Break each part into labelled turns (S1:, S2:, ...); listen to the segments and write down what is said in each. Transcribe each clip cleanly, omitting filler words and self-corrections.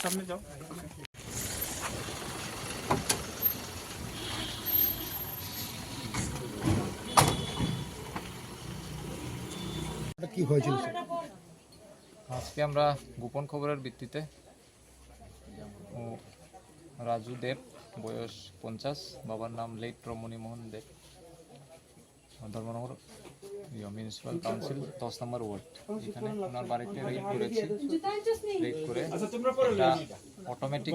S1: সামনে যাও। কি হয়েছিল
S2: আজকে আমরা গোপন খবরের ভিত্তিতে রাজু দেব, বয়স 50, বাবার নাম লেট রমণী মোহন দেব, ধর্মনগর মিউনিসিপ্যাল কাউন্সিল 10 নম্বর ওয়ার্ড। এখানে ওনার বাড়িতে রেড করেছি। রেড করে একটা অটোমেটিক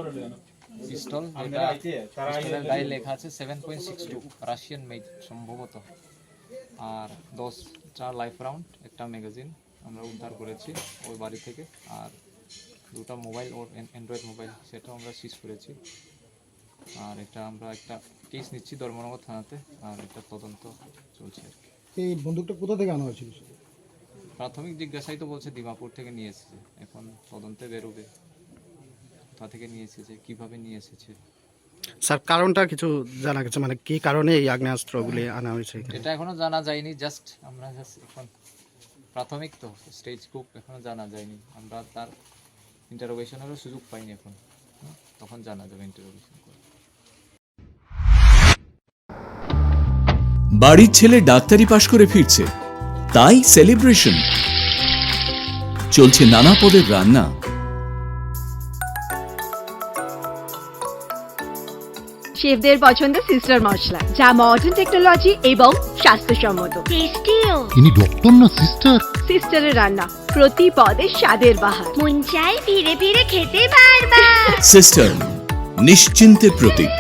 S2: পিস্তল, যেটা পিস্তলের গায়ে লেখা আছে 7.62 রাশিয়ান মেড সম্ভবত, আর 10টা লাইফ রাউন্ড, একটা ম্যাগাজিন আমরা উদ্ধার করেছি ওই বাড়ি থেকে, আর 2টা মোবাইল ওর অ্যান্ড্রয়েড মোবাইল সেটাও আমরা সিজ করেছি। আর এটা আমরা একটা কেস নিচ্ছি ধর্মনগর থানাতে, আর এটা তদন্ত চলছে আর কি।
S1: এই বন্দুকটা কোথা থেকে আনা হয়েছিল?
S2: প্রাথমিক জিজ্ঞাসাই তো বলছে দিমাপুর থেকে নিয়ে এসেছে, এখন তদন্তে বেরোবে কোথা থেকে নিয়ে এসেছে, কিভাবে নিয়ে এসেছে।
S3: স্যার কারণটা কিছু জানা গেছে, মানে কি কারণে এই আগ্নেয়াস্ত্রগুলি আনা হয়েছে?
S2: এটা এখনো জানা যায়নি, আমরা এখন প্রাথমিক তো স্টেজ খুব এখনো জানা যায়নি, আমরা তার ইন্টারোগেশনেরও সুযোগ পাইনি এখন, তখন জানা যাবে ইন্টারোগেশন করে।
S4: বাড়ির ছেলে ডাক্তারি পাশ করে ফিরছে, তাই সেলিব্রেশন চলছে নানা পদের রান্না।
S5: শেফদের পছন্দ সিস্টার মশলা, যা মডার্ন টেকনোলজি এবং স্বাস্থ্যসম্মত। টেস্টিও।
S6: ইনি ডক্টর না সিস্টার?
S5: সিস্টারের রান্না প্রতি পদে স্বাদের বাহার,
S7: মন চাই ফিরে ফিরে খেতে বারবার।
S4: সিস্টার নিশ্চিন্তের প্রতীক।